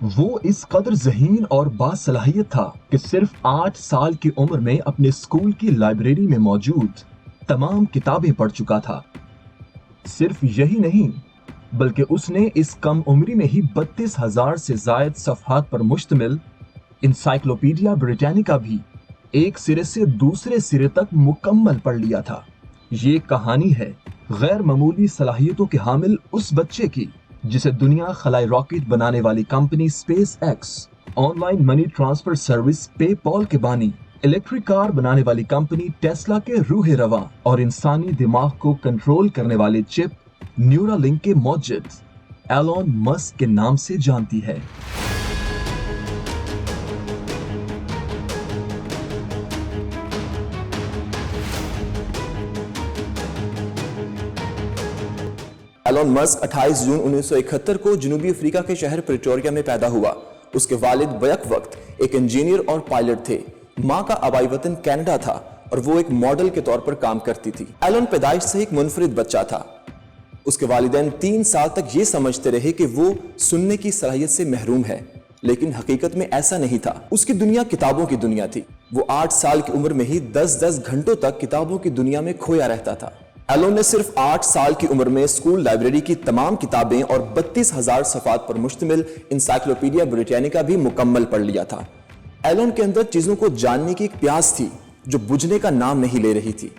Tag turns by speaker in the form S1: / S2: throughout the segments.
S1: وہ اس قدر ذہین اور باصلاحیت تھا کہ صرف 8 سال کی عمر میں اپنے اسکول کی لائبریری میں موجود تمام کتابیں پڑھ چکا تھا۔ صرف یہی نہیں بلکہ اس نے اس کم عمری میں ہی 32,000 سے زائد صفحات پر مشتمل انسائکلوپیڈیا بریٹینیکا بھی ایک سرے سے دوسرے سرے تک مکمل پڑھ لیا تھا۔ یہ کہانی ہے غیر معمولی صلاحیتوں کے حامل اس بچے کی جسے دنیا خلائی راکٹ بنانے والی company SpaceX, online money transfer service PayPal کے بانی، الیکٹرک کار بنانے والی کمپنی ٹیسلا کے روح رواں اور انسانی دماغ کو کنٹرول کرنے والے چپ نیورالنک کے موجد ایلون مسک کے نام سے جانتی ہے۔
S2: ایلون مسک 28 جون 1971 کو جنوبی افریقہ کے شہر پریٹوریا میں پیدا ہوا۔ اس کے والد بیک وقت ایک انجینئر اور پائلٹ تھے۔ ماں کا آبائی وطن کینیڈا تھا اور وہ ایک ماڈل کے طور پر کام کرتی تھی۔ ایلون پیدائش سے ایک منفرد بچہ تھا۔ اس کے والدین 3 سال تک یہ سمجھتے رہے کہ وہ سننے کی صلاحیت سے محروم ہے، لیکن حقیقت میں ایسا نہیں تھا۔ اس کی دنیا کتابوں کی دنیا تھی۔ وہ 8 سال کی عمر میں ہی 10 گھنٹوں تک کتابوں کی دنیا میں کھویا رہتا تھا۔ ایلون نے صرف 8 سال کی عمر میں اسکول لائبریری کی تمام کتابیں اور 32,000 صفحات پر مشتمل انسائکلوپیڈیا بریٹینیکا بھی مکمل پڑھ لیا تھا۔ ایلون کے اندر چیزوں کو جاننے کی ایک پیاس تھی جو بجھنے کا نام نہیں لے رہی تھی۔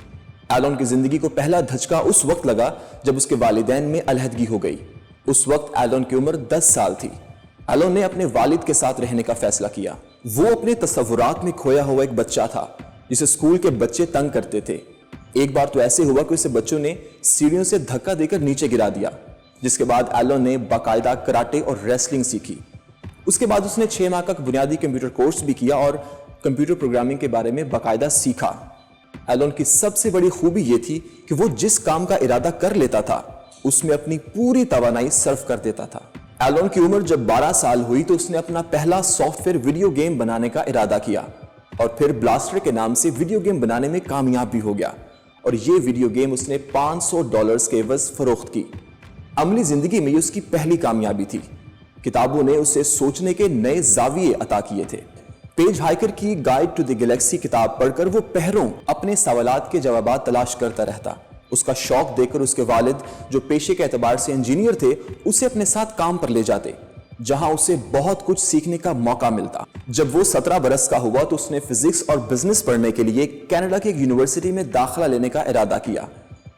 S2: ایلون کی زندگی کو پہلا دھچکا اس وقت لگا جب اس کے والدین میں علیحدگی ہو گئی۔ اس وقت ایلون کی عمر 10 سال تھی۔ ایلون نے اپنے والد کے ساتھ رہنے کا فیصلہ کیا۔ وہ اپنے تصورات میں کھویا ہوا ایک بچہ تھا جسے اسکول کے بچے تنگ کرتے تھے۔ ایک بار تو ایسے ہوا کہ اسے بچوں نے سیڑھیوں سے دھکا دے کر نیچے گرا دیا، جس کے بعد ایلون نے باقاعدہ کراٹے اور ریسلنگ سیکھی۔ اس کے بعد اس نے 6 ماہ کا بنیادی کمپیوٹر کورس بھی کیا اور کمپیوٹر پروگرامنگ کے بارے میں باقاعدہ سیکھا۔ ایلون کی سب سے بڑی خوبی یہ تھی کہ وہ جس کام کا ارادہ کر لیتا تھا اس میں اپنی پوری توانائی صرف کر دیتا تھا۔ ایلون کی عمر جب 12 سال ہوئی تو اس نے اپنا پہلا سافٹ ویئر ویڈیو گیم بنانے کا ارادہ کیا اور پھر بلاسٹر کے نام سے ویڈیو گیم بنانے میں کامیاب بھی ہو گیا، اور یہ ویڈیو گیم اس نے $500 کے عوض فروخت کی۔ عملی زندگی میں یہ اس کی پہلی کامیابی تھی۔ کتابوں نے اسے سوچنے کے نئے زاویے عطا کیے تھے۔ پیج ہائیکر کی گائیڈ ٹو دی گلیکسی کتاب پڑھ کر وہ پہروں اپنے سوالات کے جوابات تلاش کرتا رہتا۔ اس کا شوق دیکھ کر اس کے والد جو پیشے کے اعتبار سے انجینئر تھے اسے اپنے ساتھ کام پر لے جاتے، جہاں اسے بہت کچھ سیکھنے کا موقع ملتا۔ جب وہ 17 برس کا ہوا تو اس نے فزکس اور بزنس پڑھنے کے لیے کینیڈا کی ایک یونیورسٹی میں داخلہ لینے کا ارادہ کیا۔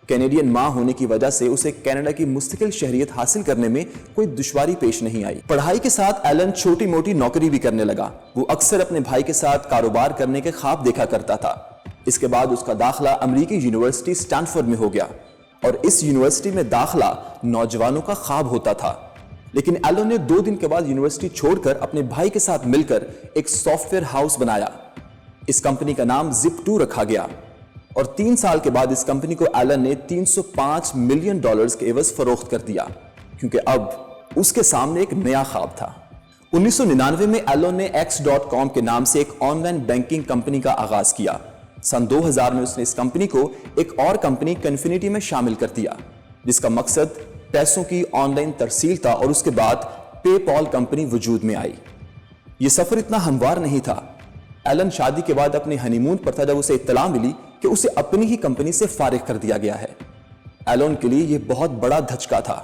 S2: کینیڈین ماں ہونے کی وجہ سے اسے کینیڈا کی مستقل شہریت حاصل کرنے میں کوئی دشواری پیش نہیں آئی۔ پڑھائی کے ساتھ ایلن چھوٹی موٹی نوکری بھی کرنے لگا۔ وہ اکثر اپنے بھائی کے ساتھ کاروبار کرنے کے خواب دیکھا کرتا تھا۔ اس کے بعد اس کا داخلہ امریکی یونیورسٹی اسٹینفورڈ میں ہو گیا، اور اس یونیورسٹی میں داخلہ نوجوانوں کا خواب ہوتا تھا۔ لیکن ایلن نے 2 دن کے بعد یونیورسٹی چھوڑ کر اپنے بھائی کے ساتھ مل کر ایک سافٹ ویئر ہاؤس بنایا۔ اس کمپنی کا نام Zip2 رکھا گیا، اور 3 سال کے بعد اس کمپنی کو ایلن نے $305 ملین کے عوض فروخت کر دیا، کیونکہ اب اس کے سامنے ایک نیا خواب تھا۔ 1999 میں ایلن نے X.com کے نام سے ایک آن لائن بینکنگ کمپنی کا آغاز کیا۔ سن 2000 میں اس نے اس کمپنی کو ایک اور کمپنی کنفینٹی میں شامل کر دیا، جس کا مقصد پیسوں کی آن لائن ترسیل تھا، اور اس کے بعد پے پال کمپنی وجود میں آئی۔ یہ سفر اتنا ہموار نہیں تھا۔ ایلن شادی کے بعد اپنے ہنی مون پر تھا جب اسے اطلاع ملی کہ اسے اپنی ہی کمپنی سے فارغ کر دیا گیا ہے۔ ایلن کے لیے یہ بہت بڑا دھچکا تھا۔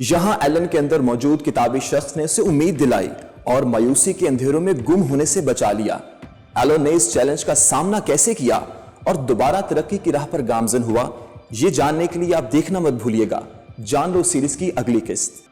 S2: یہاں ایلن کے اندر موجود کتابی شخص نے اسے امید دلائی اور مایوسی کے اندھیروں میں گم ہونے سے بچا لیا۔ ایلن نے اس چیلنج کا سامنا کیسے کیا اور دوبارہ ترقی کی راہ پر گامزن ہوا، یہ جاننے کے لیے آپ دیکھنا مت بھولیے گا جان لو سیریز کی اگلی قسط۔